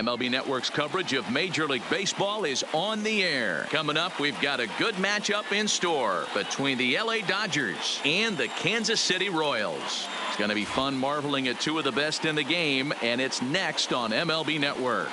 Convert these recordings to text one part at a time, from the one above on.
MLB Network's coverage of Major League Baseball is on the air. Coming up, we've got a good matchup in store between the LA Dodgers and the Kansas City Royals. It's going to be fun marveling at two of the best in the game, and it's next on MLB Network.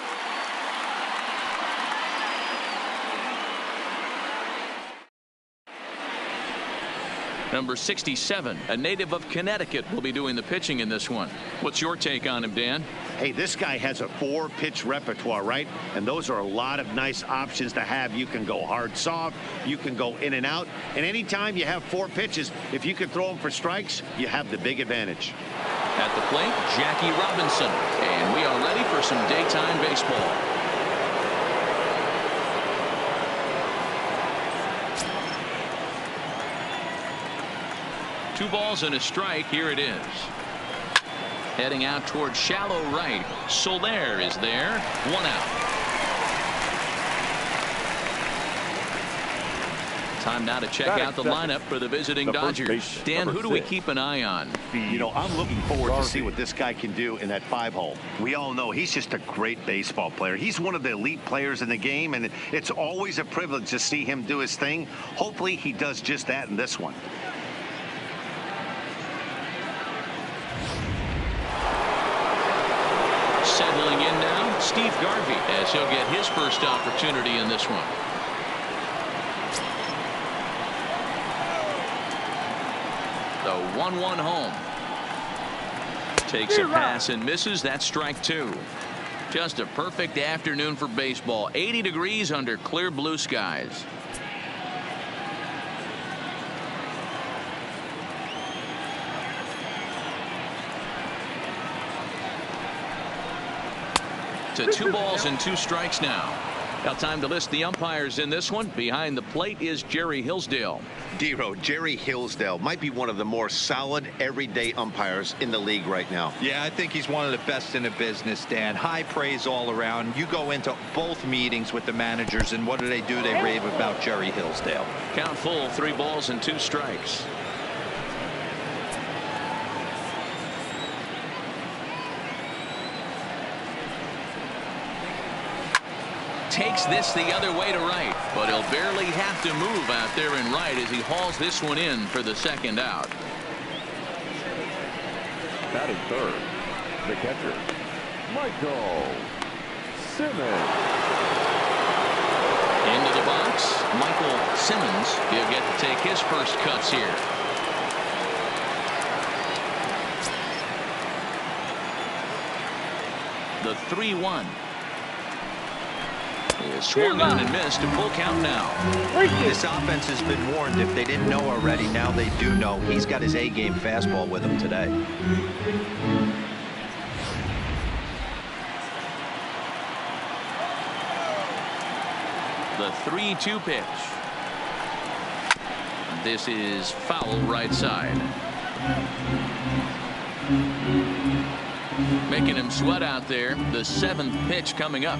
Number 67, a native of Connecticut, will be doing the pitching in this one. What's your take on him, Dan? Hey, this guy has a 4-pitch repertoire, right? And those are a lot of nice options to have. You can go hard, soft. You can go in and out. And anytime you have 4 pitches, if you can throw them for strikes, you have the big advantage. At the plate, Jackie Robinson. And we are ready for some daytime baseball. Two balls and a strike. Here it is. Heading out toward shallow right. Soler is there. 1 out. Time now to check out the lineup for the visiting Dodgers. Dan, who do we keep an eye on? You know, I'm looking forward to see what this guy can do in that 5-hole. We all know he's just a great baseball player. He's one of the elite players in the game, and it's always a privilege to see him do his thing. Hopefully he does just that in this one. Settling in now, Steve Garvey, as he'll get his first opportunity in this one. The 1-1 home. Takes a pass and misses. That's strike 2. Just a perfect afternoon for baseball. 80 degrees under clear blue skies. To 2 balls and 2 strikes now. Now time to list the umpires in this one. Behind the plate is Jerry Hillsdale. D-Row, Jerry Hillsdale might be one of the more solid everyday umpires in the league right now. Yeah, I think he's one of the best in the business, Dan. High praise all around. You go into both meetings with the managers, and what do? They rave about Jerry Hillsdale. Count full, 3 balls and 2 strikes. Takes this the other way to right, but he'll barely have to move out there in right as he hauls this one in for the 2nd out. Batting third, the catcher, Michael Simmons. Into the box, Michael Simmons. He'll get to take his first cuts here. The 3-1. Swung on and missed. A full count now. This offense has been warned. If they didn't know already, now they do know. He's got his A-game fastball with him today. The 3-2 pitch. This is foul right side. Making him sweat out there. The 7th pitch coming up.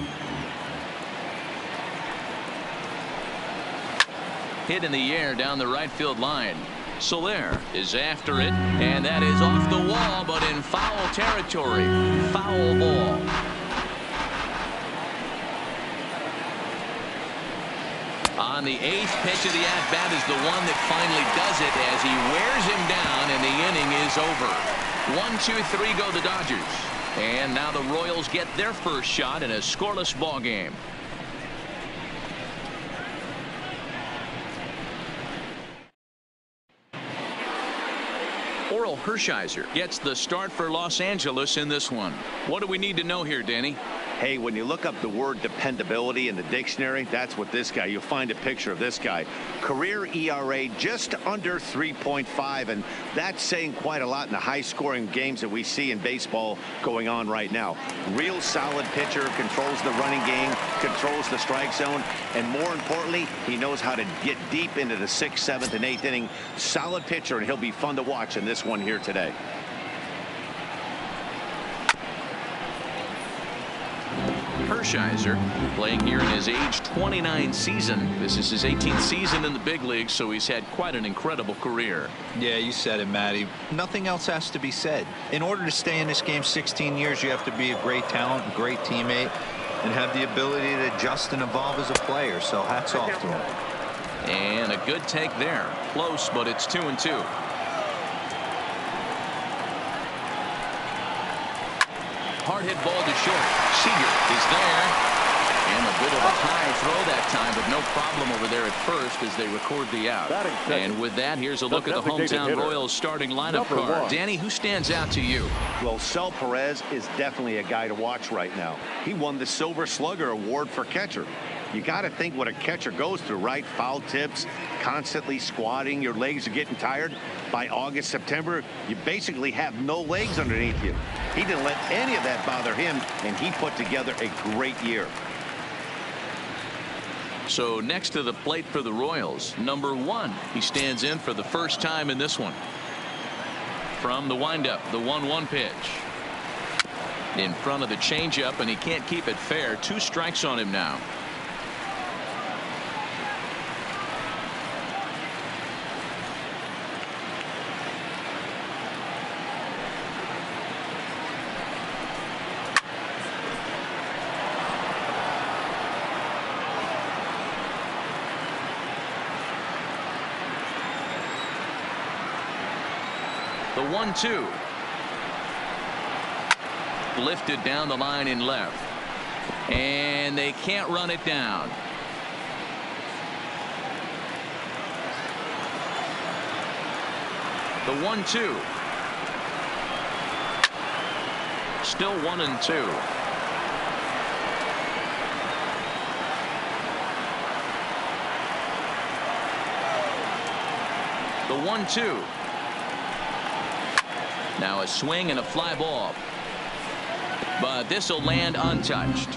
Hit in the air down the right field line. Soler is after it, and that is off the wall, but in foul territory. Foul ball. On the 8th pitch of the at-bat is the one that finally does it as he wears him down, and the inning is over. 1-2-3 go the Dodgers. And now the Royals get their first shot in a scoreless ball game. Oral Hershiser gets the start for Los Angeles in this one. What do we need to know here, Danny? Hey, when you look up the word dependability in the dictionary, that's what this guy, you'll find a picture of this guy. Career ERA just under 3.5, and that's saying quite a lot in the high-scoring games that we see in baseball going on right now. Real solid pitcher, controls the running game, controls the strike zone, and more importantly, he knows how to get deep into the 6th, 7th, and 8th inning. Solid pitcher, and he'll be fun to watch in this one here today. Hershiser playing here in his age 29 season. This is his 18th season in the big leagues, so he's had quite an incredible career. Yeah, you said it, Matty. Nothing else has to be said. In order to stay in this game 16 years, you have to be a great talent, a great teammate. and have the ability to adjust and evolve as a player. So hats off to him. And a good take there. Close, but it's 2-2. Hard hit ball to short. Seager is there. And a bit of a high throw that time, but no problem over there at first as they record the out. And with that, here's a look at the hometown Royals starting lineup card. Danny, who stands out to you? Well, Sal Perez is definitely a guy to watch right now. He won the Silver Slugger Award for catcher. You got to think what a catcher goes through, right? Foul tips, constantly squatting, your legs are getting tired. By August, September, you basically have no legs underneath you. He didn't let any of that bother him, and he put together a great year. So next to the plate for the Royals, number 1. He stands in for the first time in this one. From the windup, the 1-1 pitch. In front of the changeup, and he can't keep it fair. 2 strikes on him now. The 1-2. Lifted down the line in left. And they can't run it down. The 1-2. Still 1-2. The 1-2. Now a swing and a fly ball. But this will land untouched.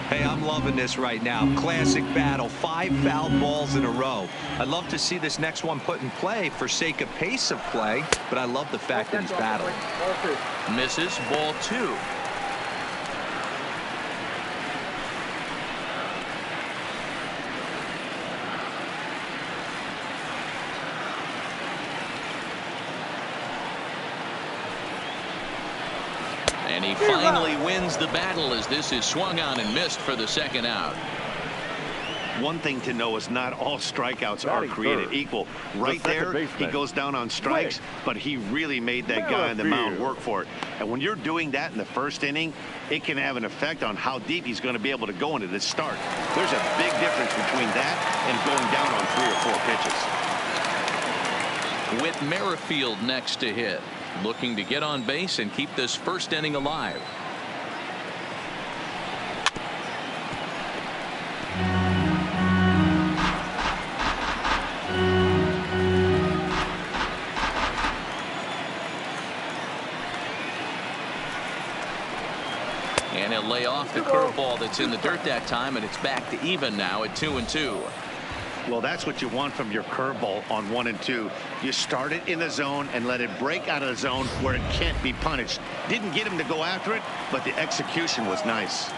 Hey, I'm loving this right now. Classic battle. 5 foul balls in a row. I'd love to see this next one put in play for sake of pace of play, but I love the fact that he's battling. Misses, ball 2. And he finally wins the battle as this is swung on and missed for the second out. One thing to know is not all strikeouts are created equal. Right there, he goes down on strikes, but he really made that guy on the mound work for it. And when you're doing that in the first inning, it can have an effect on how deep he's going to be able to go into this start. There's a big difference between that and going down on 3 or 4 pitches. With Merrifield next to hit, looking to get on base and keep this first inning alive. And he'll lay off the curveball that's in the dirt that time, and it's back to even now at 2-2. Well, that's what you want from your curveball on 1 and 2. You start it in the zone and let it break out of the zone where it can't be punished. Didn't get him to go after it, but the execution was nice.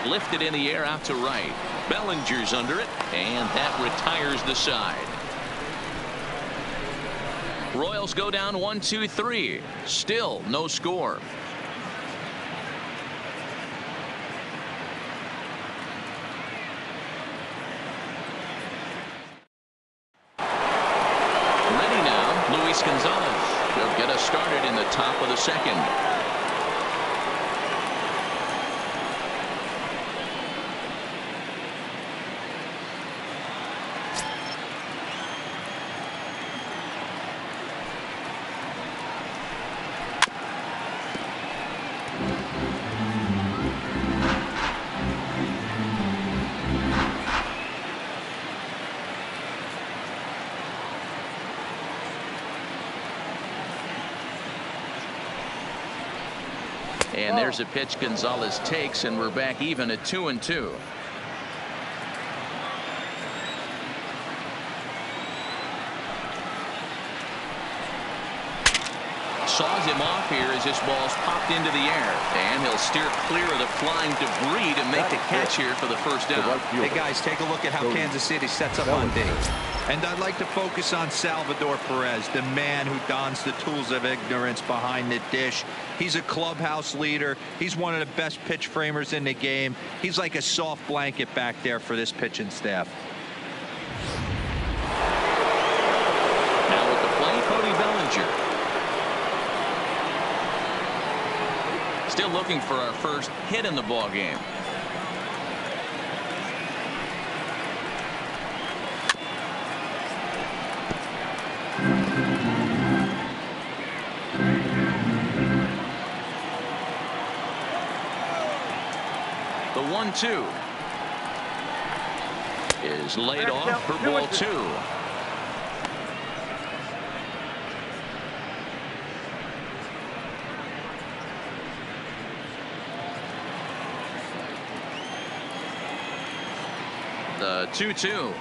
Lifted in the air out to right. Bellinger's under it, and that retires the side. Royals go down 1-2-3. Still no score. Gonzalez. He'll get us started in the top of the second. And there's a pitch Gonzalez takes, and we're back even at 2-2. Saws him off here as this ball's popped into the air, and he'll steer clear of the flying debris to make the catch here for the first down. Hey guys, take a look at how Kansas City sets up on D. And I'd like to focus on Salvador Perez, the man who dons the tools of ignorance behind the dish. He's a clubhouse leader. He's one of the best pitch framers in the game. He's like a soft blanket back there for this pitching staff. Now with the play, Cody Bellinger. Still looking for our first hit in the ball game. The 1-2 is laid off for ball 2. The 2-2.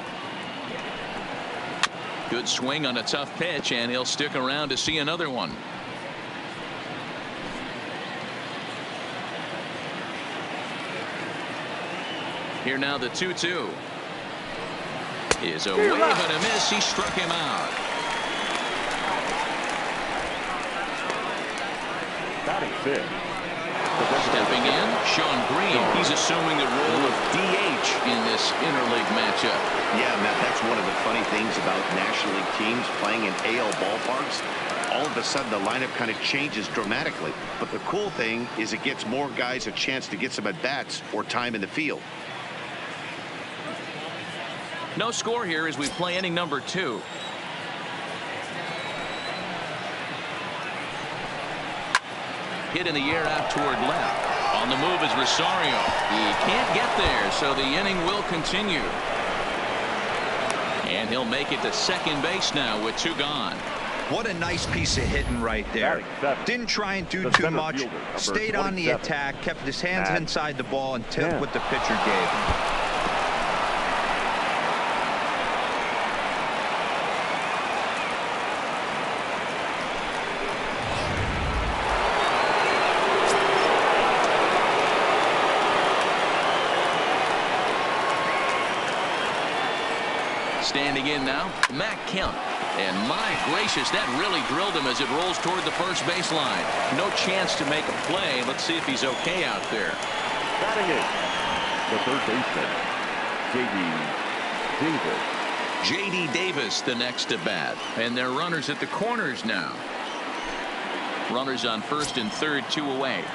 Good swing on a tough pitch, and he'll stick around to see another one. Here now the 2-2 is a wave and a miss. He struck him out. Batting fifth. Stepping in, Sean Green. He's assuming the role of DH in this interleague matchup. Yeah, Matt, that's one of the funny things about National League teams playing in AL ballparks. All of a sudden, the lineup kind of changes dramatically. But the cool thing is it gets more guys a chance to get some at-bats or time in the field. No score here as we play inning number 2. Hit in the air out toward left. On the move is Rosario. He can't get there, so the inning will continue. And he'll make it to second base now with 2 gone. What a nice piece of hitting right there. Didn't try and do too much. Stayed on the attack, kept his hands inside the ball, and took what the pitcher gave him. Standing in now, Matt Kemp. And my gracious, that really drilled him as it rolls toward the first baseline. No chance to make a play. Let's see if he's okay out there. Batting eighth, the third baseman, J.D. Davis. J.D. Davis the next to bat. And they're runners at the corners now. Runners on first and third, 2 away.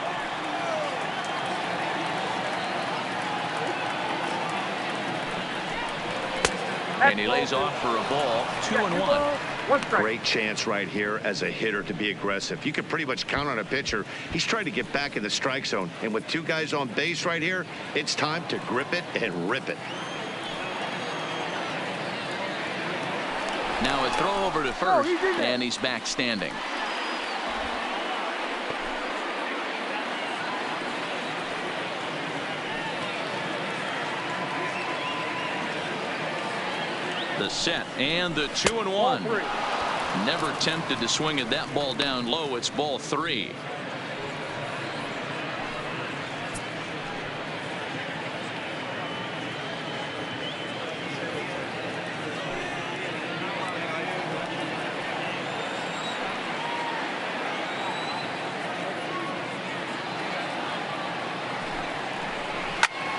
And he lays off for a ball, 2-1. Great chance right here as a hitter to be aggressive. You can pretty much count on a pitcher. He's trying to get back in the strike zone. And with 2 guys on base right here, it's time to grip it and rip it. Now a throw over to first, and he's back standing. The set and the 2-1. Never tempted to swing at that ball down low. It's ball 3.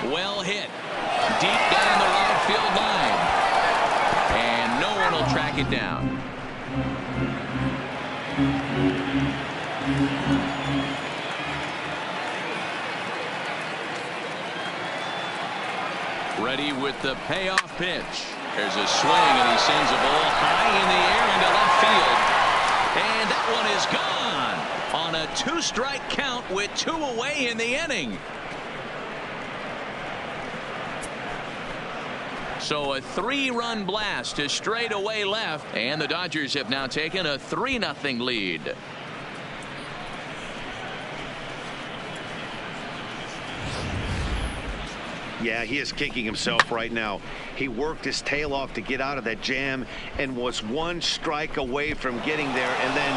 Well hit. Deep down the right field line. And no one will track it down. Ready with the payoff pitch. There's a swing, and he sends a ball high in the air into left field. And that one is gone on a 2-strike count with 2 away in the inning. So a 3-run blast to straightaway left, and the Dodgers have now taken a 3-0 lead. Yeah, he is kicking himself right now. He worked his tail off to get out of that jam and was 1 strike away from getting there, and then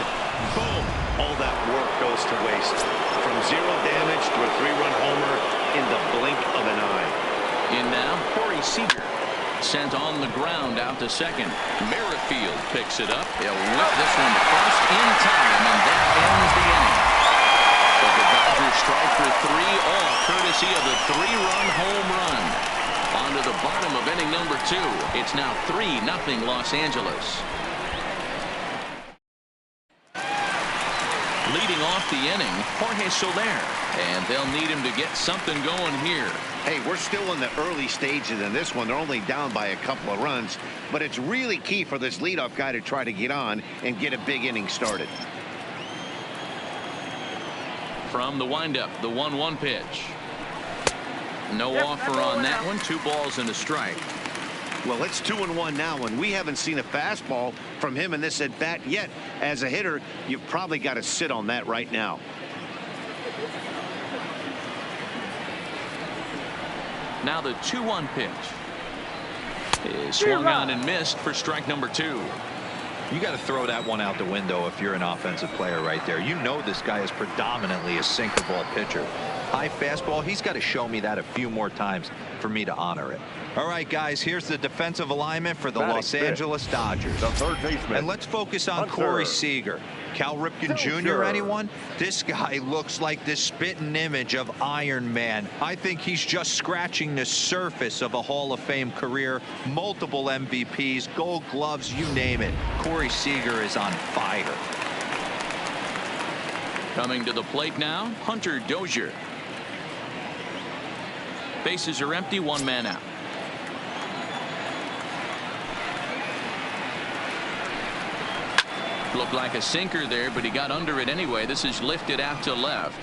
boom, all that work goes to waste. From 0 damage to a 3-run homer in the blink of an eye. In now, Corey Seager. Sent on the ground out to second. Merrifield picks it up. He'll whip this one to first in time, and that ends the inning. But the Dodgers strike for three, all courtesy of the three-run home run. On to the bottom of inning number 2. It's now 3-0 Los Angeles. Leading off the inning, Jorge Soler, and they'll need him to get something going here. Hey, we're still in the early stages in this one. They're only down by a couple of runs, but it's really key for this leadoff guy to try to get on and get a big inning started. From the windup, the 1-1 pitch. No offer on that one. 2 balls and a strike. Well, it's 2-1 now, and we haven't seen a fastball from him in this at bat yet. As a hitter, you've probably got to sit on that right now. Now the 2-1 pitch is swung on and missed for strike number 2. You got to throw that one out the window if you're an offensive player right there. You know this guy is predominantly a sinker ball pitcher. High fastball, he's got to show me that a few more times for me to honor it. All right, guys, here's the defensive alignment for the Los Angeles Dodgers. The third baseman. And let's focus on Corey Seager. Cal Ripken Jr., anyone? This guy looks like the spitting image of Iron Man. I think he's just scratching the surface of a Hall of Fame career. Multiple MVPs, Gold Gloves, you name it. Corey Seager is on fire. Coming to the plate now, Hunter Dozier. Bases are empty, 1 man out. Looked like a sinker there, but he got under it anyway. This is lifted out to left.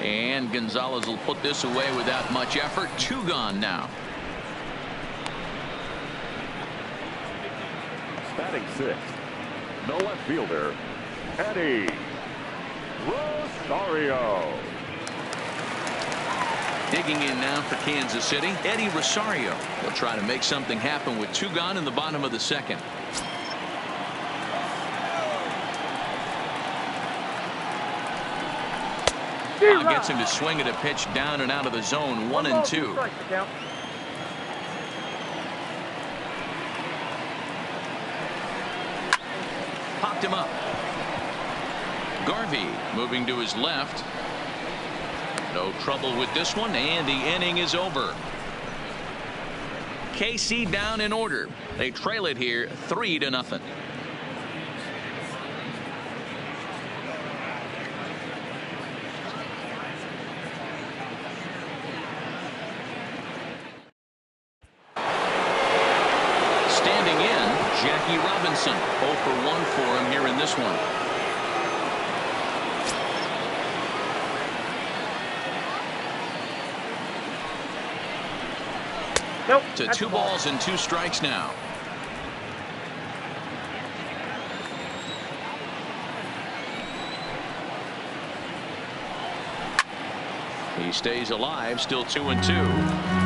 And Gonzalez will put this away without much effort. 2 gone now. Batting 6th, the left fielder, Eddie Rosario. Digging in now for Kansas City, Eddie Rosario. They'll try to make something happen with 2 gone in the bottom of the 2nd. Gets him to swing at a pitch down and out of the zone. 1-2. Popped him up. Garvey moving to his left. No trouble with this one, and the inning is over. KC down in order. They trail it here 3-0. Standing in, Jackie Robinson. 0 for 1 for him here in this one. Nope, to 2 balls and 2 strikes now. He stays alive, still 2-2.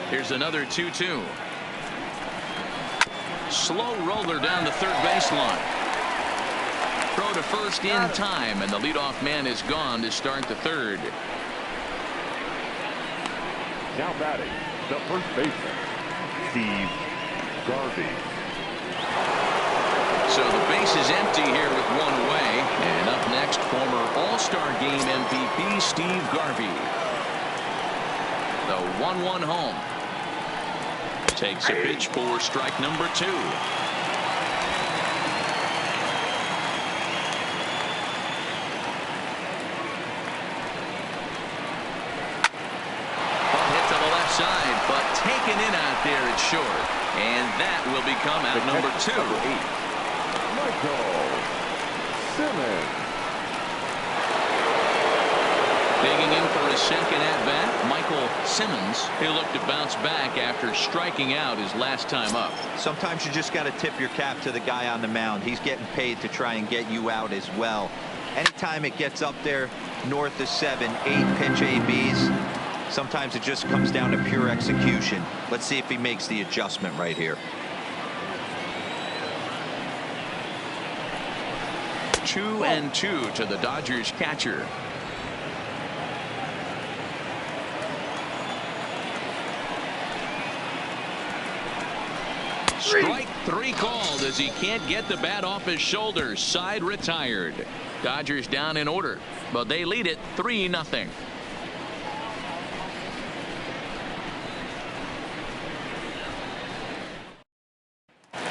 Here's another 2-2. Slow roller down the third baseline. Throw to first in time, and the leadoff man is gone to start the 3rd. Now batting, the first baseman, Steve Garvey. So the base is empty here with 1 away. And up next, former All-Star Game MVP Steve Garvey. The 1-1 home. Takes a pitch for strike number 2. Side, but taken in out there, it's short, and that will become out number 2. Michael Simmons. Digging in for his second at bat, Michael Simmons. He'll look to bounce back after striking out his last time up. Sometimes you just got to tip your cap to the guy on the mound. He's getting paid to try and get you out as well. Anytime it gets up there north of 7, 8 pitch ABs. Sometimes it just comes down to pure execution. Let's see if he makes the adjustment right here. 2-2 to the Dodgers catcher. Strike three called as he can't get the bat off his shoulders. Side retired. Dodgers down in order, but they lead it 3-0.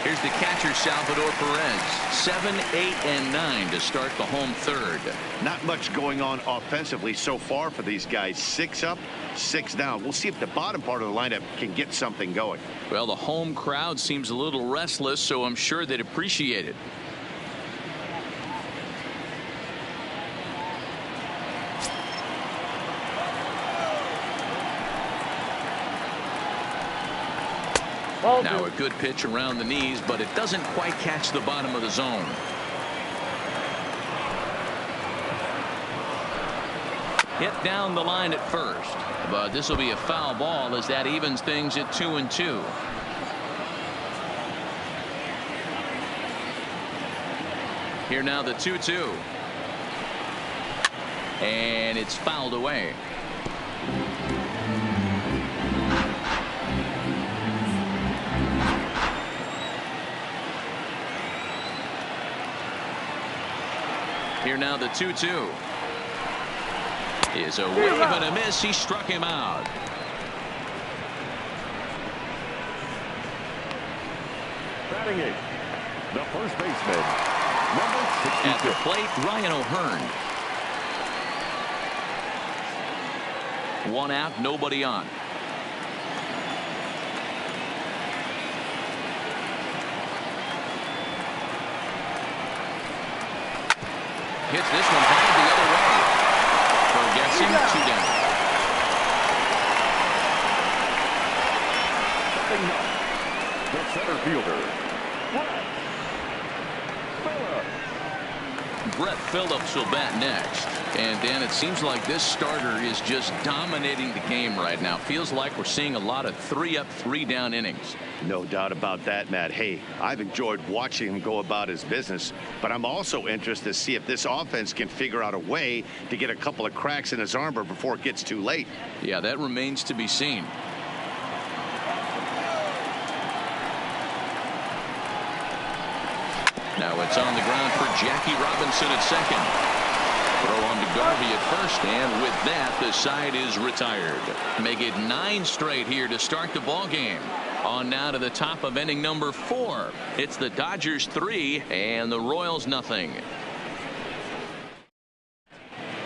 Here's the catcher, Salvador Perez. 7, 8, and 9 to start the home third. Not much going on offensively so far for these guys. 6 up, 6 down. We'll see if the bottom part of the lineup can get something going. Well, the home crowd seems a little restless, so I'm sure they'd appreciate it. Now a good pitch around the knees, but it doesn't quite catch the bottom of the zone. Hit down the line at first, but this will be a foul ball as that evens things at 2-2. Here now the 2-2. And it's fouled away. Here now the 2-2 is a wave and a miss. He struck him out. Batting eighth, the first baseman, number 66. At the plate, Ryan O'Hearn. 1 out, nobody on. Hits this one high the other way. Forgets him. 2 down. Batting ninth, the center fielder, Brett Phillips will bat next. And Dan, it seems like this starter is just dominating the game right now. Feels like we're seeing a lot of 3 up, 3 down innings. No doubt about that, Matt. Hey, I've enjoyed watching him go about his business, but I'm also interested to see if this offense can figure out a way to get a couple of cracks in his armor before it gets too late. Yeah, that remains to be seen. Now it's on the ground for Jackie Robinson at second. Throw on to Garvey at first, and with that, the side is retired. Make it 9 straight here to start the ball game. On now to the top of inning number 4. It's the Dodgers 3 and the Royals nothing.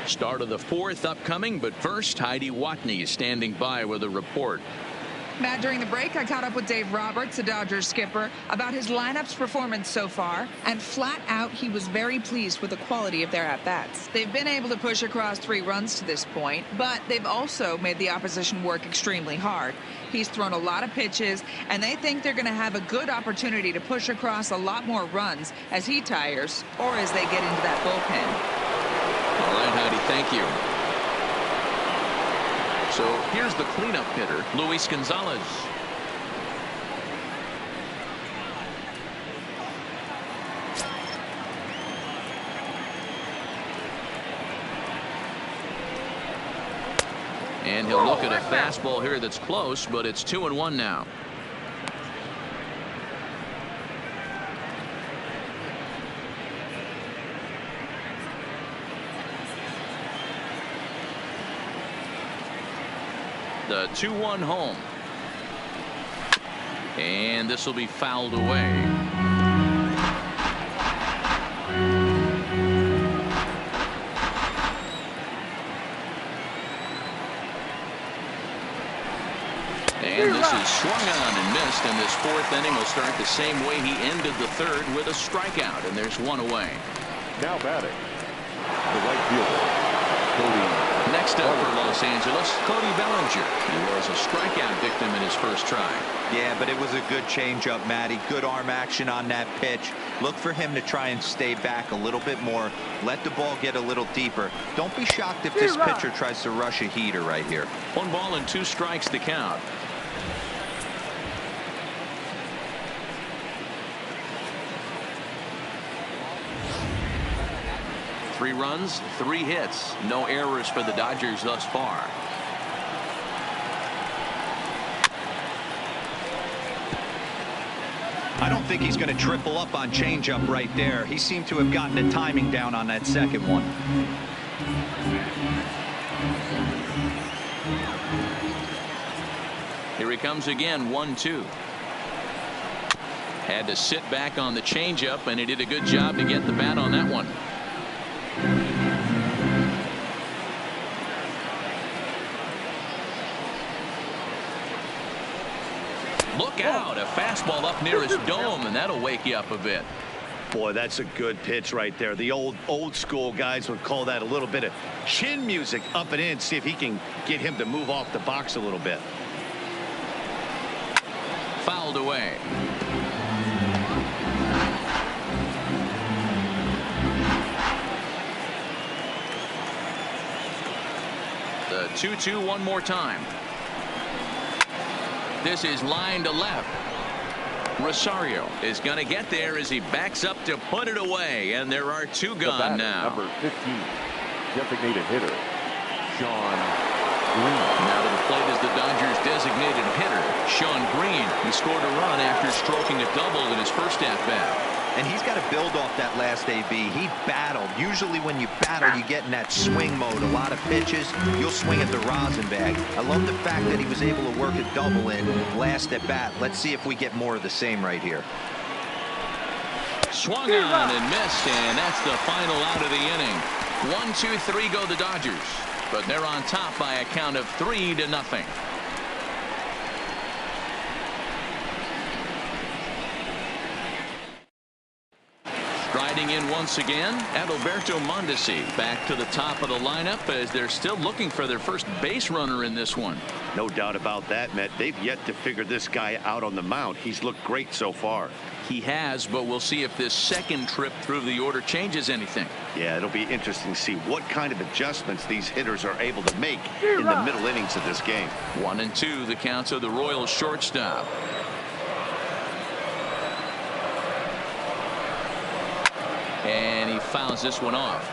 Start of the 4th upcoming, but first, Heidi Watney is standing by with a report. Matt, during the break, I caught up with Dave Roberts, the Dodgers skipper, about his lineup's performance so far, and flat out, he was very pleased with the quality of their at-bats. They've been able to push across 3 runs to this point, but they've also made the opposition work extremely hard. He's thrown a lot of pitches, and they think they're going to have a good opportunity to push across a lot more runs as he tires or as they get into that bullpen. All right, Heidi, thank you. So here's the cleanup hitter, Luis Gonzalez. And he'll look at a fastball here that's close, but it's 2-1 now. The 2-1 home. And this will be fouled away. And this is swung on and missed, and this 4th inning will start the same way he ended the 3rd with a strikeout, and there's 1 away. Now batting, the right fielder, Cody. Next up for Los Angeles, Cody Bellinger. He was a strikeout victim in his first try. Yeah, but it was a good changeup, Matty. Good arm action on that pitch. Look for him to try and stay back a little bit more. Let the ball get a little deeper. Don't be shocked if this pitcher tries to rush a heater right here. 1 ball and 2 strikes to count. Three runs, 3 hits, no errors for the Dodgers thus far. I don't think he's going to triple up on changeup right there. He seemed to have gotten the timing down on that second one. Here he comes again, 1-2. Had to sit back on the changeup, and he did a good job to get the bat on that one. Look out, a fastball up near his dome, and that'll wake you up a bit. Boy, that's a good pitch right there. The old school guys would call that a little bit of chin music up and in. See if he can get him to move off the box a little bit. Fouled away. The 2-2 one more time. This is line to left. Rosario is going to get there as he backs up to put it away, and there are two gone now. Number 15, designated hitter, Sean Green. Now to the plate is the Dodgers designated hitter, Sean Green. He scored a run after stroking a double in his first at-bat. And he's got to build off that last AB. He battled. Usually when you battle, you get in that swing mode. A lot of pitches, you'll swing at the rosin bag. I love the fact that he was able to work a double in last at bat. Let's see if we get more of the same right here. Swung on and missed, and that's the final out of the inning. 1-2-3 go the Dodgers, but they're on top by a count of 3-0. Striding in once again, Adalberto Mondesi back to the top of the lineup as they're still looking for their first base runner in this one. No doubt about that, Matt. They've yet to figure this guy out on the mound. He's looked great so far. He has, but we'll see if this second trip through the order changes anything. Yeah, it'll be interesting to see what kind of adjustments these hitters are able to make in the middle innings of this game. 1-2 the counts of the Royals shortstop. And he fouls this one off.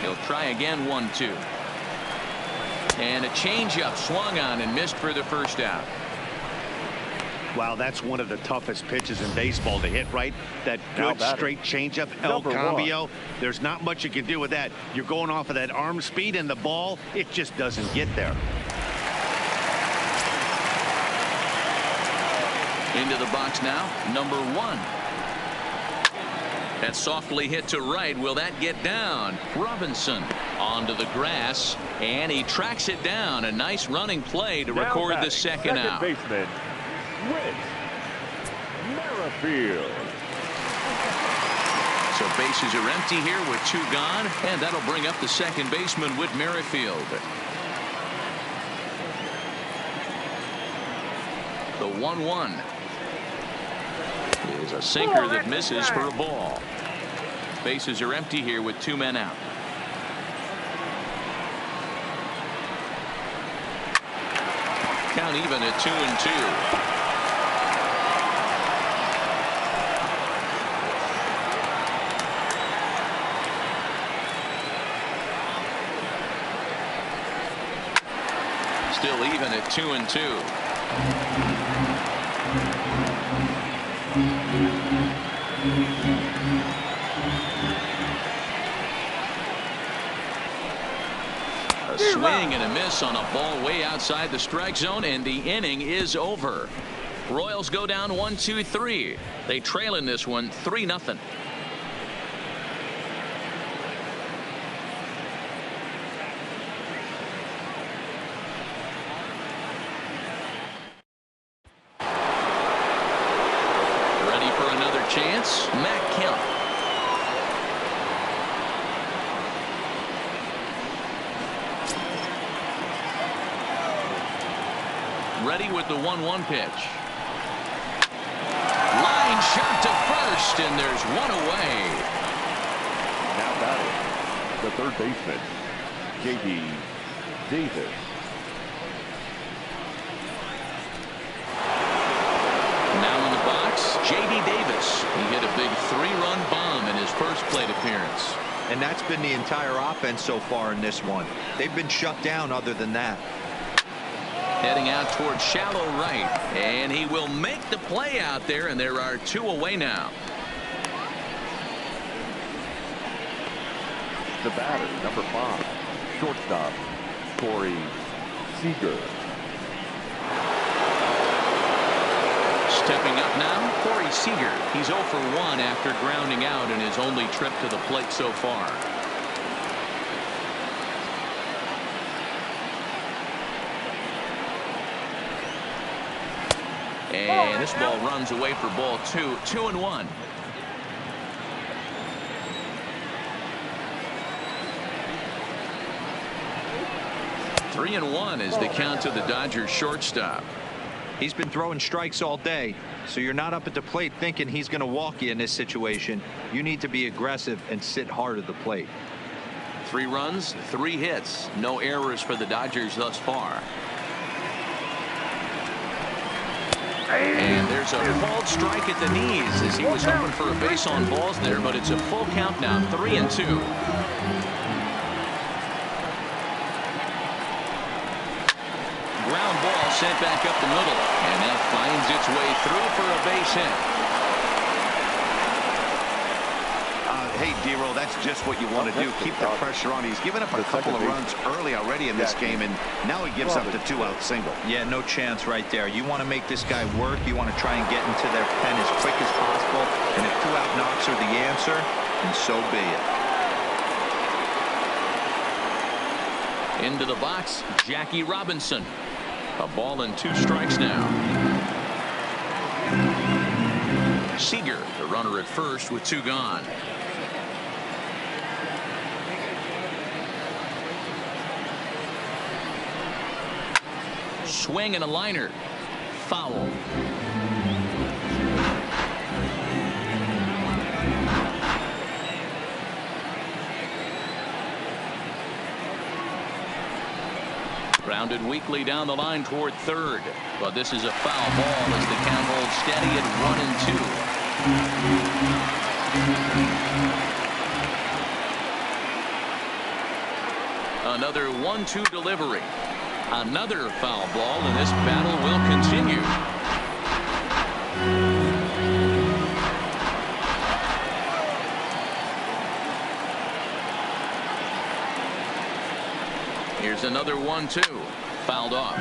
He'll try again, 1-2. And a changeup swung on and missed for the first out. Wow, that's one of the toughest pitches in baseball to hit, right? That good straight changeup, El Cambio. There's not much you can do with that. You're going off of that arm speed, and the ball, it just doesn't get there. Into the box now, number 1. That's softly hit to right. Will that get down? Robinson onto the grass, and he tracks it down. A nice running play to record the second out. Baseman, Whit Merrifield. So bases are empty here with 2 gone, and that'll bring up the second baseman, Whit Merrifield. The 1-1 is a sinker that misses for a ball. Bases are empty here with 2 men out. Count even at 2-2. Still even at 2-2. A swing and a miss on a ball way outside the strike zone, and the inning is over. Royals go down 1-2-3. They trail in this one 3-0. Ready for another chance? Matt Kemp. Ready with the 1-1 pitch. Line shot to first, and there's one away. Now batting, the third baseman, J.D. Davis. Now in the box, J.D. Davis. He hit a big 3-run bomb in his first plate appearance. And that's been the entire offense so far in this one. They've been shut down other than that. Heading out towards shallow right. And he will make the play out there, and there are 2 away now. The batter, number 5, shortstop, Corey Seager. Stepping up now, Corey Seager. He's 0 for 1 after grounding out in his only trip to the plate so far. And this ball runs away for ball 2. 2-1. Three and 1 is the count to the Dodgers shortstop. He's been throwing strikes all day, so you're not up at the plate thinking he's going to walk you in this situation. You need to be aggressive and sit hard at the plate. 3 runs, 3 hits. No errors for the Dodgers thus far. And there's a called strike at the knees as he was hoping for a base on balls there, but it's a full count now, 3-2. Ground ball sent back up the middle, and that finds its way through for a base hit. Hey, D-Roll, that's just what you want to do. Keep the pressure on. He's given up a couple of runs early already in this game, and now he gives up the 2-out single. Yeah, no chance right there. You want to make this guy work. You want to try and get into their pen as quick as possible, and if 2-out knocks are the answer, then so be it. Into the box, Jackie Robinson. A ball and 2 strikes now. Seager, the runner at first with 2 gone. Swing and a liner. Foul. Grounded weakly down the line toward third. But this is a foul ball as the count holds steady at 1-2. Another 1-2 delivery. Another foul ball, and this battle will continue. Here's another 1-2. Fouled off.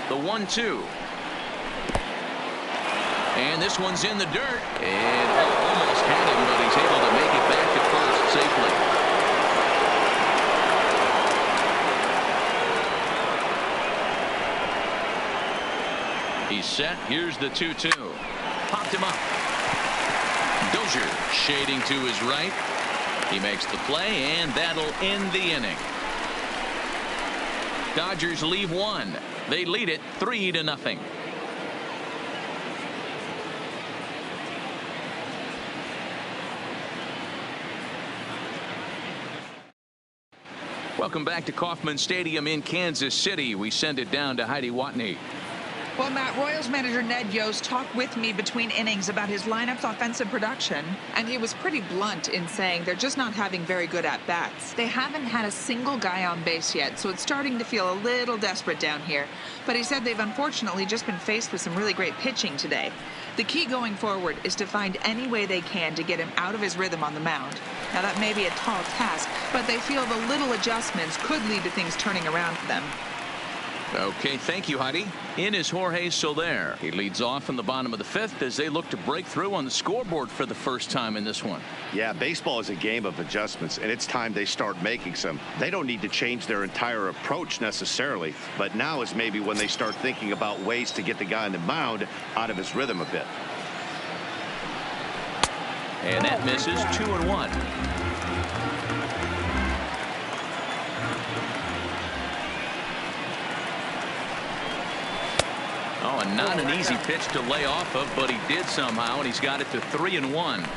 The 1-2. And this one's in the dirt. And almost had him, but he's able to make it back to first safely. He's set. Here's the 2-2. Popped him up. Dozier shading to his right. He makes the play, and that'll end the inning. Dodgers leave 1. They lead it 3-0. Welcome back to Kauffman Stadium in Kansas City. We send it down to Heidi Watney. Well, Matt, Royals manager Ned Yost talked with me between innings about his lineup's offensive production, and he was pretty blunt in saying they're just not having very good at-bats. They haven't had a single guy on base yet, so it's starting to feel a little desperate down here. But he said they've unfortunately just been faced with some really great pitching today. The key going forward is to find any way they can to get him out of his rhythm on the mound. Now, that may be a tall task, but they feel the little adjustments could lead to things turning around for them. Okay, thank you, Heidi. In is Jorge Soler. He leads off in the bottom of the 5th as they look to break through on the scoreboard for the first time in this one. Yeah, baseball is a game of adjustments, and it's time they start making some. They don't need to change their entire approach necessarily, but now is maybe when they start thinking about ways to get the guy on the mound out of his rhythm a bit. And that misses. 2-1. Oh, and not an easy pitch to lay off of, but he did somehow, and he's got it to 3-1.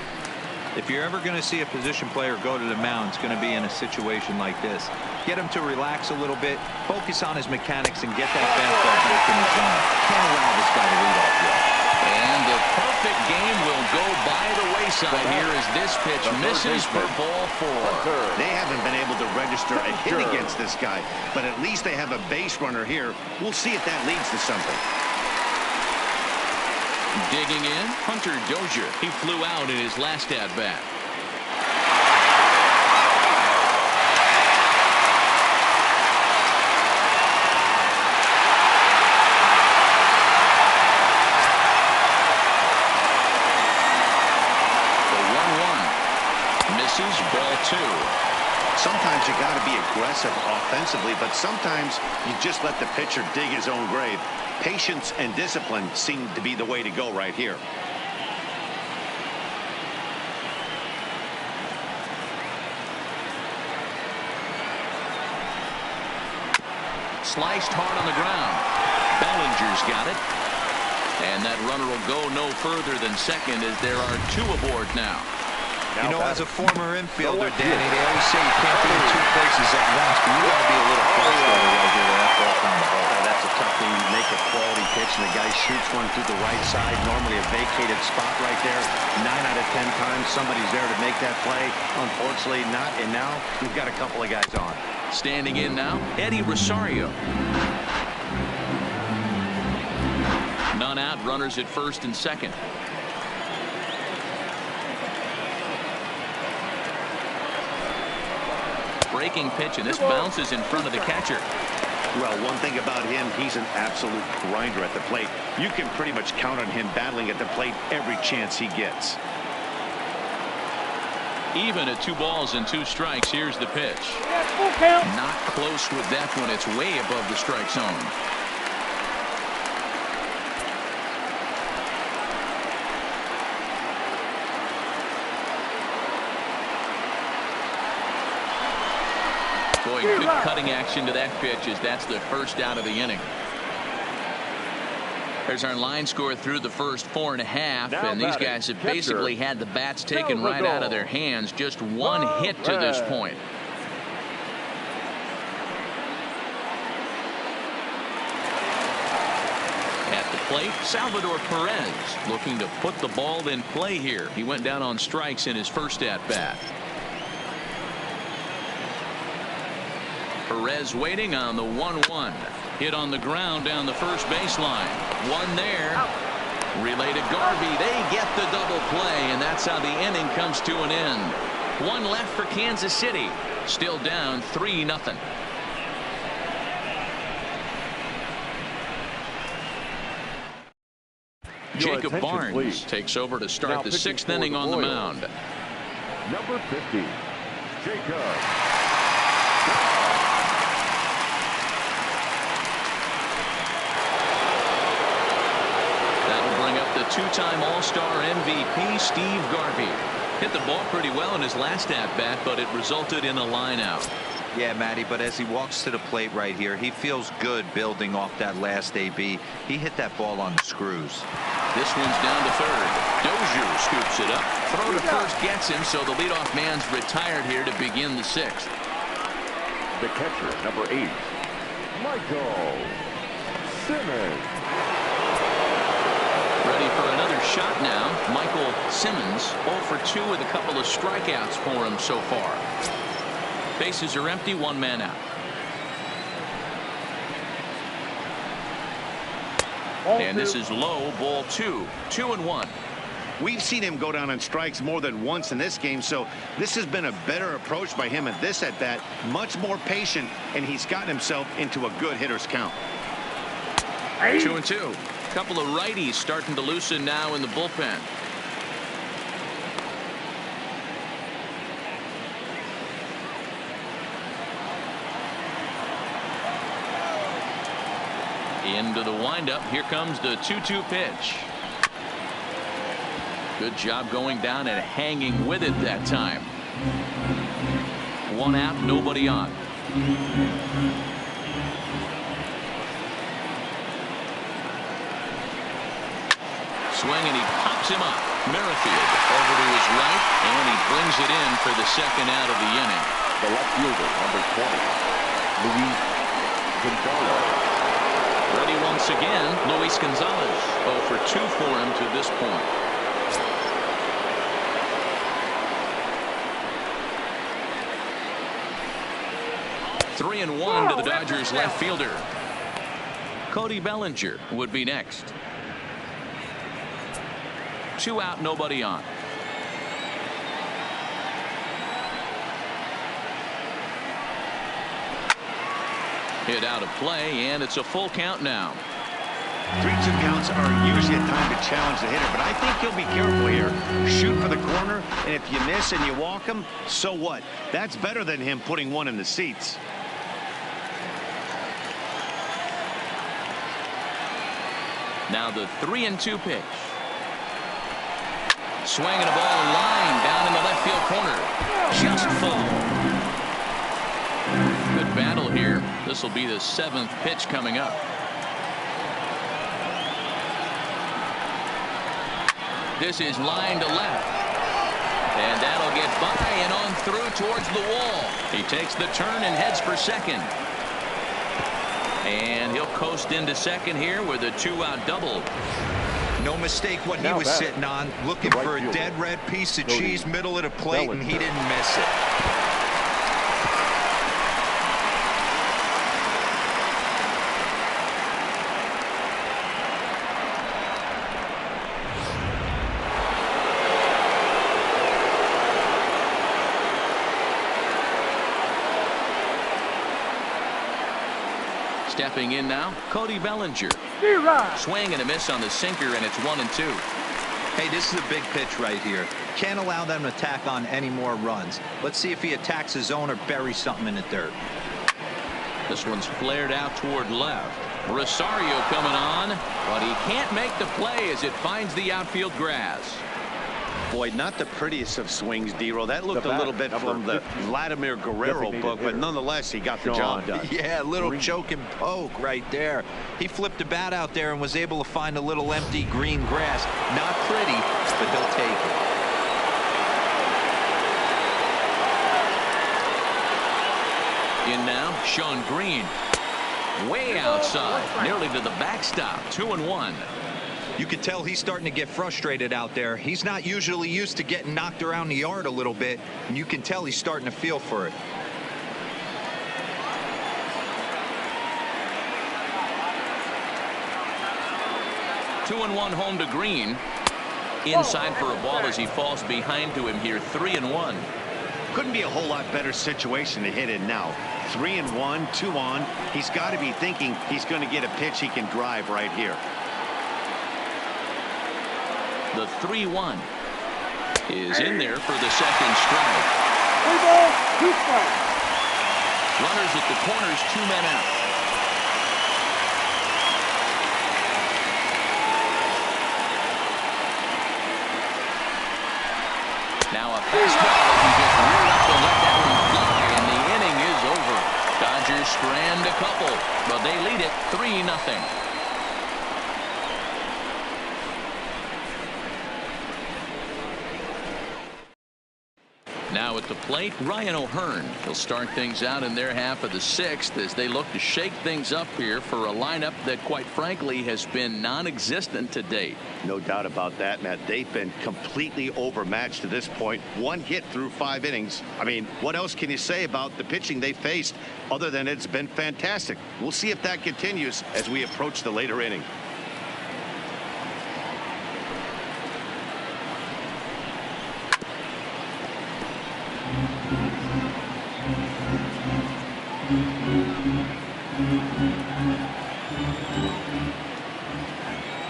If you're ever going to see a position player go to the mound, it's going to be in a situation like this. Get him to relax a little bit, focus on his mechanics, and get that fastball back in the zone. Can't allow this guy to lead off yet. And the perfect game will go by the wayside here as this pitch misses for ball 4. They haven't been able to register a hit against this guy, but at least they have a base runner here. We'll see if that leads to something. Digging in, Hunter Dozier. He flew out in his last at-bat. Ball 2. Sometimes you got to be aggressive offensively, but sometimes you just let the pitcher dig his own grave. Patience and discipline seem to be the way to go right here. Sliced hard on the ground. Bellinger's got it. And that runner will go no further than second as there are 2 aboard now. You know, as a former infielder, Danny, they always say you can't be in 2 places at once, but you got to be a little frustrated right here with that ball from the hole. That's a tough thing. You make a quality pitch, and the guy shoots one through the right side, normally a vacated spot right there. 9 out of 10 times, somebody's there to make that play. Unfortunately, not, and now we've got a couple of guys on. Standing in now, Eddie Rosario. None out, runners at first and second. Breaking pitch, and this bounces in front of the catcher. Well, one thing about him, he's an absolute grinder at the plate. You can pretty much count on him battling at the plate every chance he gets. Even at 2 balls and 2 strikes, here's the pitch. Not close with that one. It's way above the strike zone. Boy, good cutting action to that pitch as that's the first out of the inning. There's our line score through the first 4.5, and these guys have basically had the bats taken right out of their hands. Just 1 hit to this point. At the plate, Salvador Perez looking to put the ball in play here. He went down on strikes in his first at-bat. Perez waiting on the 1-1. Hit on the ground down the first baseline. One there. Relay to Garvey. They get the double play, and that's how the inning comes to an end. 1 left for Kansas City. Still down 3-0. Jacob Barnes takes over to start the 6th inning on the mound. Number 50, Jacob. The 2-time All-Star MVP Steve Garvey hit the ball pretty well in his last at-bat, but it resulted in a line-out. Yeah, Matty, but as he walks to the plate right here, he feels good building off that last AB. He hit that ball on the screws. This one's down to third. Dozier scoops it up. Throw to first gets him, so the leadoff man's retired here to begin the 6th. The catcher, number 8, Michael Simmons. Ready for another shot now. Michael Simmons 0 for 2 with a couple of strikeouts for him so far. Bases are empty, 1 man out. And this is low, ball 2. 2-1. We've seen him go down on strikes more than once in this game, so this has been a better approach by him at this at-bat. Much more patient, and he's gotten himself into a good hitter's count. 2-2. Couple of righties starting to loosen now in the bullpen. Into the windup. Here comes the 2-2 pitch. Good job going down and hanging with it that time. 1 out, nobody on. Swing, and he pops picks him up. Merrifield over to his right, and he brings it in for the second out of the inning. The left fielder, number 20, Luis Gonzalez. Ready once again, Luis Gonzalez. 0 for 2 for him to this point. Three and one to the Dodgers left fielder. Cody Bellinger would be next. 2 out, nobody on. Hit out of play, and it's a full count now. 3-2 counts are usually a time to challenge the hitter, but I think you'll be careful here. Shoot for the corner, and if you miss and you walk him, so what? That's better than him putting one in the seats. Now the 3-2 pitch. Swinging a ball line down in the left field corner. Just full. Good battle here. This will be the 7th pitch coming up. This is line to left. And that'll get by and on through towards the wall. He takes the turn and heads for second. And he'll coast into second here with a 2-out double. No mistake what he was sitting on, looking for a dead red piece of cheese middle of the plate, and he didn't miss it. Stepping in now, Cody Bellinger. Swing and a miss on the sinker, and it's 1-2. Hey, this is a big pitch right here. Can't allow them to tack on any more runs. Let's see if he attacks his own or buries something in the dirt. This one's flared out toward left. Rosario coming on, but he can't make the play as it finds the outfield grass. Boy, not the prettiest of swings, D-Roll. That looked a little bit from the Vladimir Guerrero book, but nonetheless, he got the job done. Yeah, a little choke and poke right there. He flipped the bat out there and was able to find a little empty green grass. Not pretty, but he'll take it. In now, Sean Green. Way outside, nearly to the backstop. 2-1. You can tell he's starting to get frustrated out there. He's not usually used to getting knocked around the yard a little bit, and you can tell he's starting to feel for it. Two and one home to Green. Inside for a ball as he falls behind to him here. 3-1. Couldn't be a whole lot better situation to hit in now. 3-1, 2 on. He's got to be thinking he's going to get a pitch he can drive right here. The 3-1 is in there for the second strike. 3 balls, 2 strikes. Runners at the corners, 2 men out. Now a fastball as he just reared up to let that one fly, and the inning is over. Dodgers strand a couple, but they lead it 3-0. Now at the plate, Ryan O'Hearn. He'll start things out in their half of the 6th as they look to shake things up here for a lineup that, quite frankly, has been non-existent to date. No doubt about that, Matt. They've been completely overmatched to this point. 1 hit through 5 innings. I mean, what else can you say about the pitching they faced other than it's been fantastic? We'll see if that continues as we approach the later inning.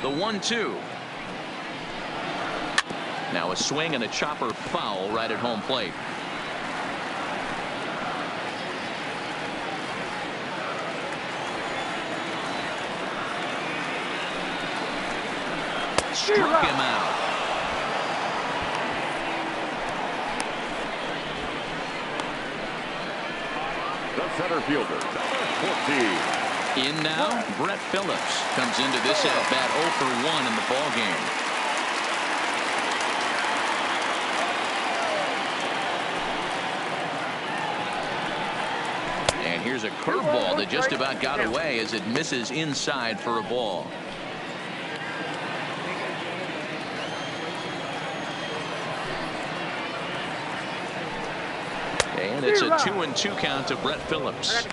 The 1-2. Now a swing and a chopper foul right at home plate. Struck him out. The center fielder, number 14. In now, Brett Phillips comes into this at bat 0 for 1 in the ball game. here's a curveball that just about got away as it misses inside for a ball. And it's a 2-2 count to Brett Phillips.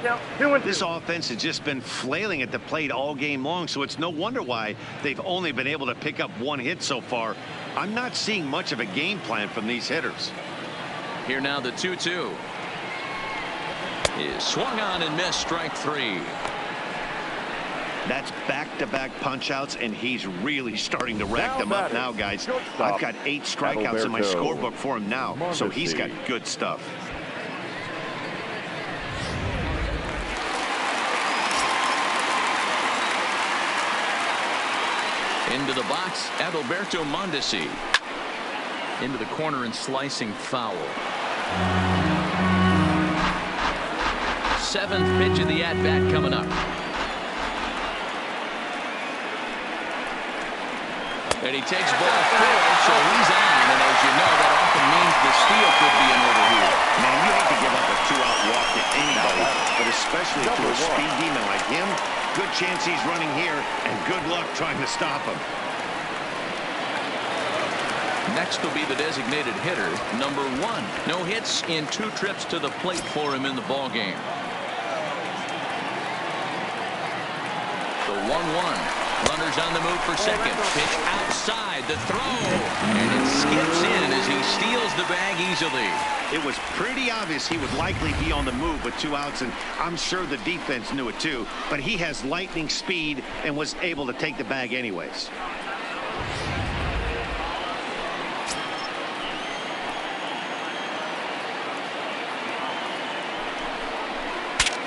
This offense has just been flailing at the plate all game long, so it's no wonder why they've only been able to pick up one hit so far. I'm not seeing much of a game plan from these hitters. Here now the 2-2. Is swung on and missed, strike 3. That's back-to-back punch-outs, and he's really starting to rack them up now, guys. I've got 8 strikeouts in my scorebook for him now, so he's got good stuff. Into the box, Adalberto Mondesi. Into the corner and slicing foul. 7th pitch of the at-bat coming up. And he takes ball 4, so he's on. And as you know, that often means the steal could be in order here. Man, you hate to give up a 2-out walk to anybody, but especially to a speed demon like him. Good chance he's running here, and good luck trying to stop him. Next will be the designated hitter, number 1. No hits in 2 trips to the plate for him in the ball game. The 1-1. Runners on the move for second. Pitch outside the throw. And it skips in as he steals the bag easily. It was pretty obvious he would likely be on the move with 2 outs, and I'm sure the defense knew it too. But he has lightning speed and was able to take the bag anyways.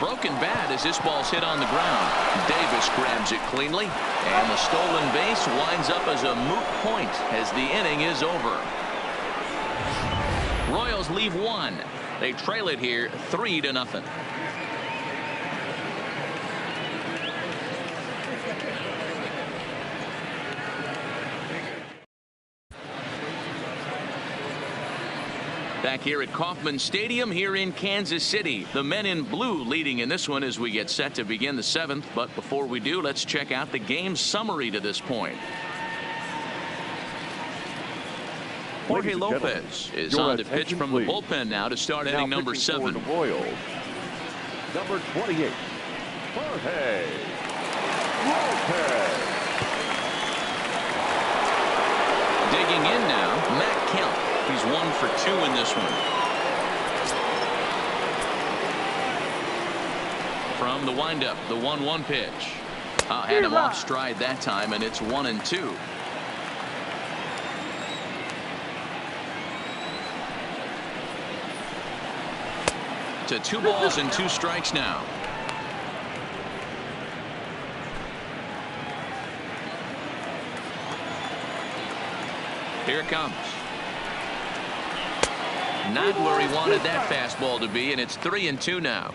Broken bat as this ball's hit on the ground. Davis grabs it cleanly, and the stolen base winds up as a moot point as the inning is over. Royals leave 1. They trail it here 3-0. Back here at Kauffman Stadium here in Kansas City. The men in blue leading in this one as we get set to begin the 7th. But before we do, let's check out the game summary to this point. Jorge Lopez is on to pitch from the bullpen now to start inning number 7. The Royals, number 28, Jorge Lopez. Digging in now, Matt Kemp. He's 1 for 2 in this one. From the windup, the 1-1 pitch. Had him off stride that time, and it's 1-2. To 2 balls and 2 strikes now. Here it comes. Not where he wanted that fastball to be, and it's 3-2 now.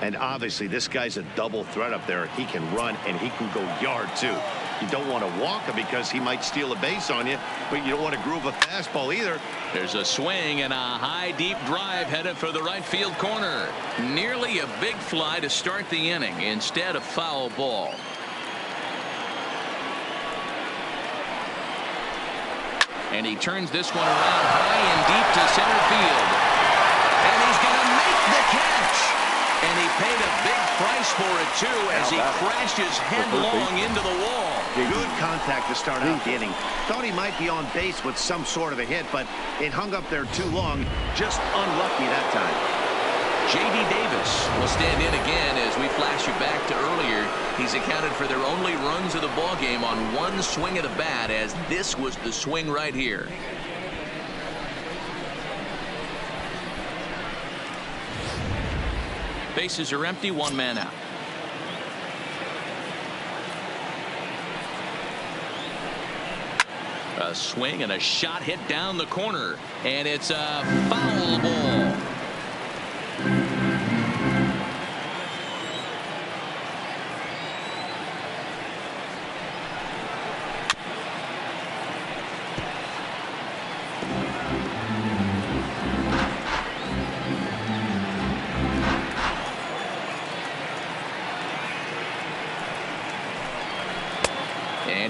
And obviously this guy's a double threat up there. He can run and he can go yard too. You don't want to walk him because he might steal a base on you, but you don't want to groove a fastball either. There's a swing and a high deep drive headed for the right field corner. Nearly a big fly to start the inning instead of foul ball. And he turns this one around high and deep to center field. And he's going to make the catch. And he paid a big price for it, too, as he crashes headlong into the wall. Good contact to start out the inning. Thought he might be on base with some sort of a hit, but it hung up there too long. Just unlucky that time. J.D. Davis will stand in again as we flash you back to earlier. He's accounted for their only runs of the ballgame on 1 swing of the bat, as this was the swing right here. Bases are empty, 1 man out. A swing and a shot hit down the corner, and it's a foul ball.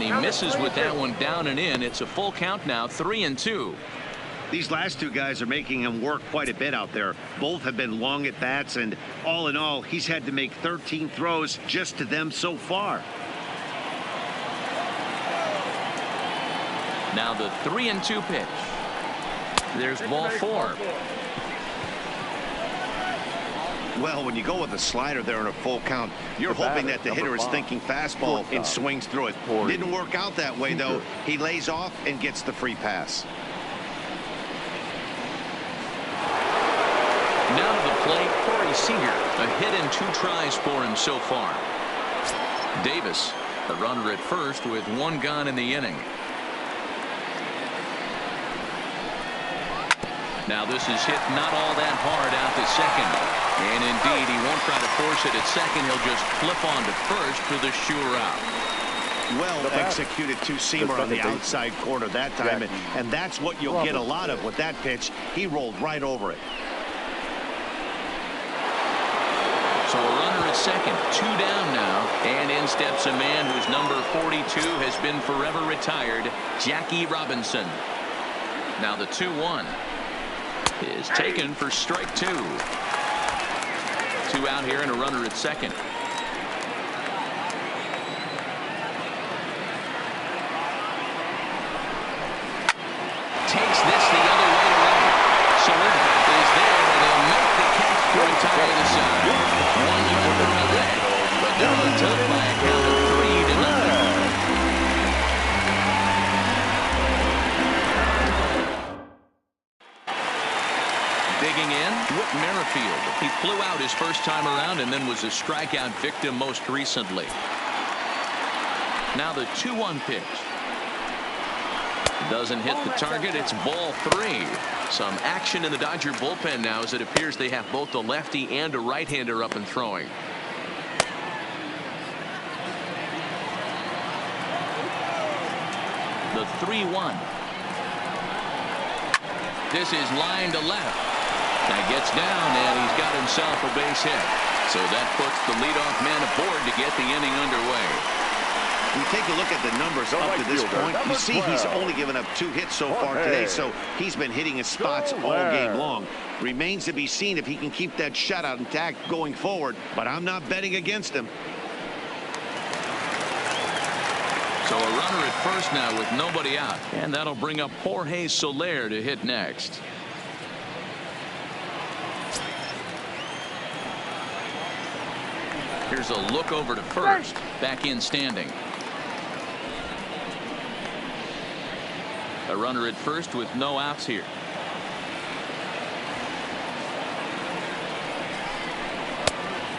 He misses with that one down and in. It's a full count now, 3-2. These last two guys are making him work quite a bit out there. Both have been long at bats, and all in all, he's had to make 13 throws just to them so far. Now the 3-2 pitch. There's ball 4. Well, when you go with a slider there in a full count, you're hoping that the hitter is thinking fastball and swings through it. Didn't work out that way, though. He lays off and gets the free pass. Now to the plate, Corey Seager. A hit in 2 tries for him so far. Davis, a runner at first with 1 gone in the inning. Now this is hit not all that hard out to second. And indeed, he won't try to force it at second. He'll just flip on to first for the sure out. Well executed two-seamer on the outside corner that time. And that's what you'll get a lot of with that pitch. He rolled right over it. So a runner at second, 2 down now. And in steps a man whose number 42 has been forever retired, Jackie Robinson. Now the 2-1 is taken for strike 2. 2 out here and a runner at second. Takes this the other way around. Soler is there and he'll make the catch to retire the side. 1 left on the leg, but they're on top by a count of 3-0. Digging in, Whit Merrifield. He flew out his first time around and then was a strikeout victim most recently. Now the 2-1 pitch. Doesn't hit the target. It's ball 3. Some action in the Dodger bullpen now as it appears they have both a lefty and a right-hander up and throwing. The 3-1. This is line to left. That gets down, and he's got himself a base hit. So that puts the leadoff man aboard to get the inning underway. We take a look at the numbers up to this point. You see he's only given up 2 hits so far today, so he's been hitting his spots all game long. Remains to be seen if he can keep that shutout intact going forward, but I'm not betting against him. So a runner at first now with nobody out, and that'll bring up Jorge Soler to hit next. Here's a look over to first. Back in standing. A runner at first with no outs here.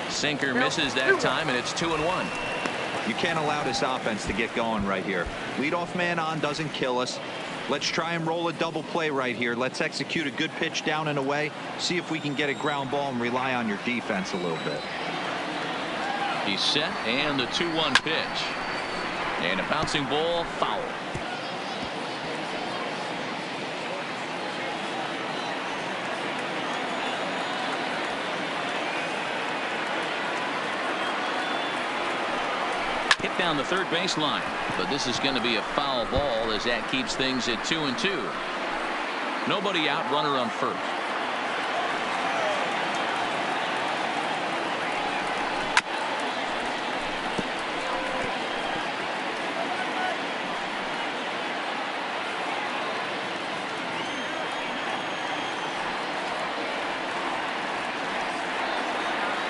Sinker misses that time, and it's 2-1. You can't allow this offense to get going right here. Leadoff man on doesn't kill us. Let's try and roll a double play right here. Let's execute a good pitch down and away. See if we can get a ground ball and rely on your defense a little bit. He's set, and the 2-1 pitch. And a bouncing ball, foul. Hit down the third baseline, but this is going to be a foul ball as that keeps things at 2-2. Nobody out, runner on first.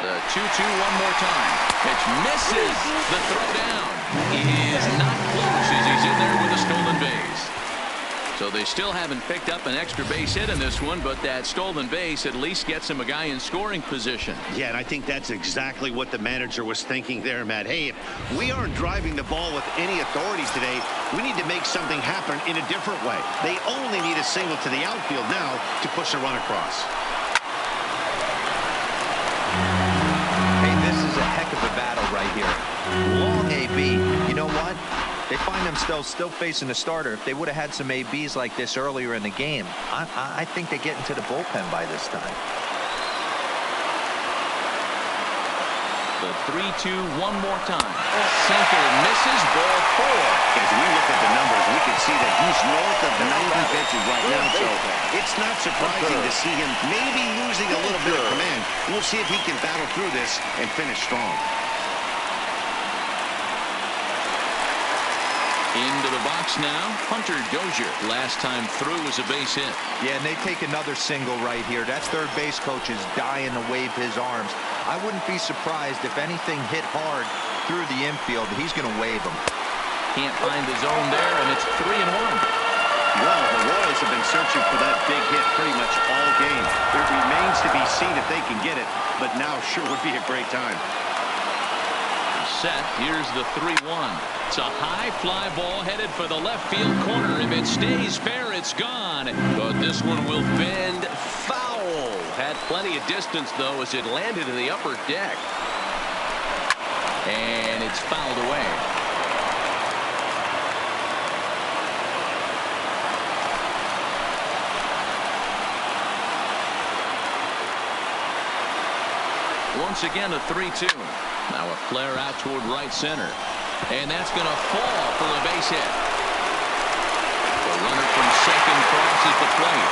The 2-2 one more time. Pitch misses the throw down. He is not close as he's in there with a stolen base. So they still haven't picked up an extra base hit in this one, but that stolen base at least gets him a guy in scoring position. Yeah, and I think that's exactly what the manager was thinking there, Matt. Hey, if we aren't driving the ball with any authority today, we need to make something happen in a different way. They only need a single to the outfield now to push a run across. A heck of a battle right here. Long AB. You know what? They find themselves still facing the starter. If they would have had some ABs like this earlier in the game, I think they get into the bullpen by this time. The 3-2 one more time. Sinker misses, ball 4. As we look at the numbers, we can see that he's north of 90 pitches right now, so it's not surprising to see him maybe losing a little bit of command. We'll see if he can battle through this and finish strong. Into the box now, Hunter Dozier. Last time through was a base hit. Yeah, and they take another single right here. That third base coach is dying to wave his arms. I wouldn't be surprised if anything hit hard through the infield. He's going to wave them. Can't find the zone there, and it's 3-1. Well, the Royals have been searching for that big hit pretty much all game. It remains to be seen if they can get it, but now sure would be a great time. Set. Here's the 3-1. It's a high fly ball headed for the left field corner. If it stays fair, it's gone. But this one will bend foul. Had plenty of distance, though, as it landed in the upper deck. And it's fouled away. Once again, a 3-2. Now a flare out toward right center. And that's going to fall for a base hit. The runner from second crosses the plate.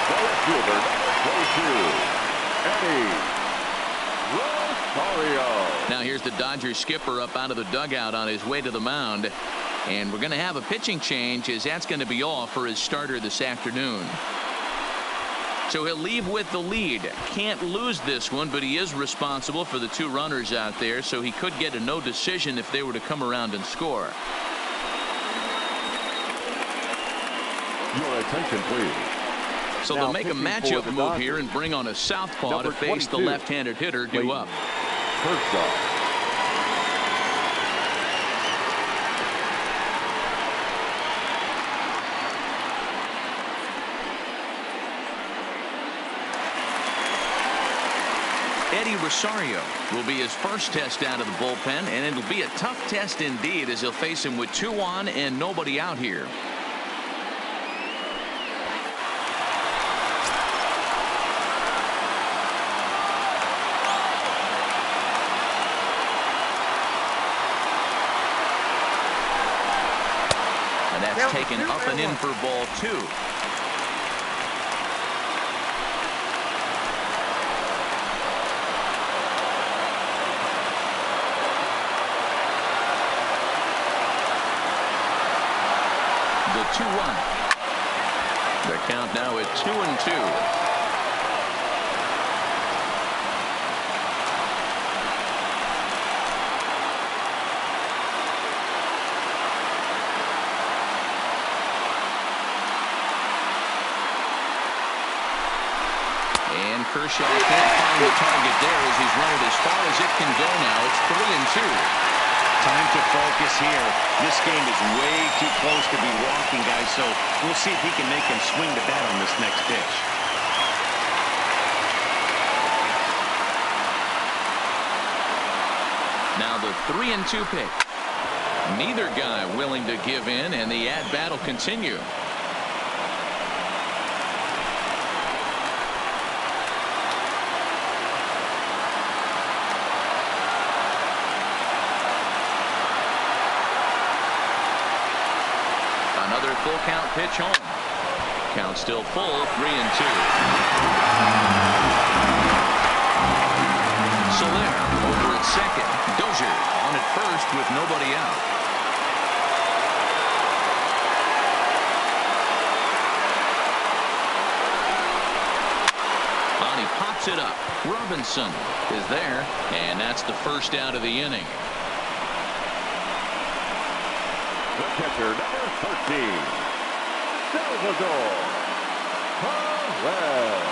The left fielder, number 22, Eddie Rosario. Now here's the Dodgers skipper up out of the dugout on his way to the mound. And we're going to have a pitching change, as that's going to be all for his starter this afternoon. So he'll leave with the lead. Can't lose this one, but he is responsible for the 2 runners out there, so he could get a no decision if they were to come around and score. Your attention, please. So Now they'll make a matchup move here and bring on a southpaw number to face 22, the left-handed hitter due up. Kershaw. Eddie Rosario will be his first test out of the bullpen, and it'll be a tough test indeed, as he'll face him with 2 on and nobody out here. And that's taken up and in for ball 2. The 2-1. The count now at 2-2. And Kershaw can't find the target there as he's run it as far as it can go now. It's 3-2. Time to focus here. This game is way too close to be walking, guys, so we'll see if he can make him swing the bat on this next pitch. Now the 3-2 pick. Neither guy willing to give in, and the at-bat will continue. Another full count pitch home. Count still full, 3-2. Soler over at second. Dozier on at first with nobody out. And he pops it up. Robinson is there, and that's the first out of the inning. The catcher, number 13, Salvador Perez.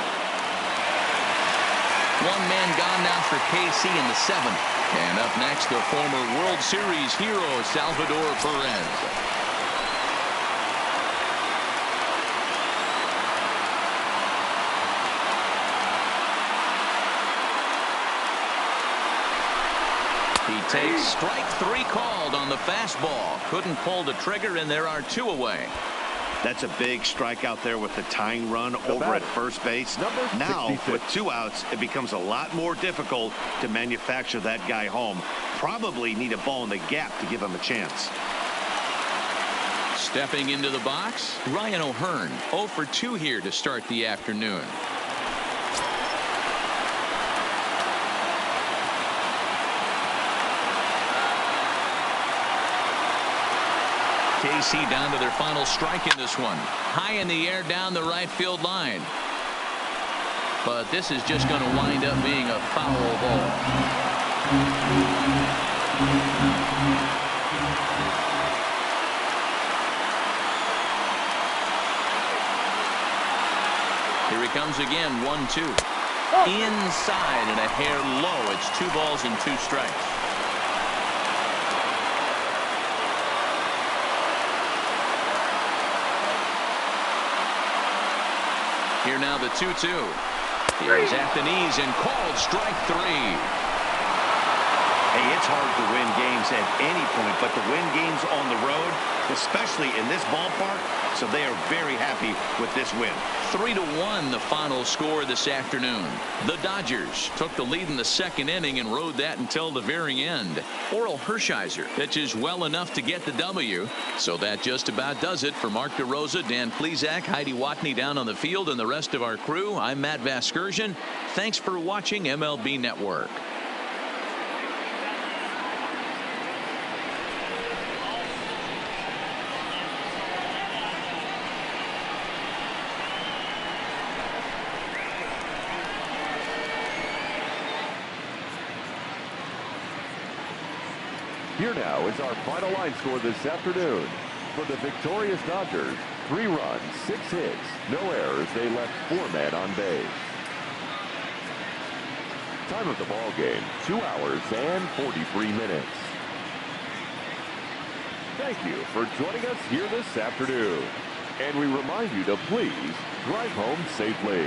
1 man gone now for KC in the 7th. And up next, the former World Series hero, Salvador Perez. He takes strike 3 called on the fastball. Couldn't pull the trigger, and there are 2 away. That's a big strikeout there with the tying run over at first base. Now, with 2 outs, it becomes a lot more difficult to manufacture that guy home. Probably need a ball in the gap to give him a chance. Stepping into the box, Ryan O'Hearn, 0 for 2 here to start the afternoon. KC down to their final strike in this one. High in the air down the right field line. But this is just going to wind up being a foul ball. Here he comes again, 1-2. Inside and a hair low. It's 2 balls and 2 strikes. Here now the 2-2. Here's at the knees and called strike 3. Hey, it's hard to win games at any point, but to win games on the road, especially in this ballpark, so they are very happy with this win. 3-1 the final score this afternoon. The Dodgers took the lead in the 2nd inning and rode that until the very end. Orel Hershiser pitches well enough to get the W. So that just about does it for Mark DeRosa, Dan Plesac, Heidi Watney down on the field, and the rest of our crew. I'm Matt Vasgersian. Thanks for watching MLB Network. Here now is our final line score this afternoon. For the victorious Dodgers, 3 runs, 6 hits, no errors. They left 4 men on base. Time of the ball game, 2 hours and 43 minutes. Thank you for joining us here this afternoon. And we remind you to please drive home safely.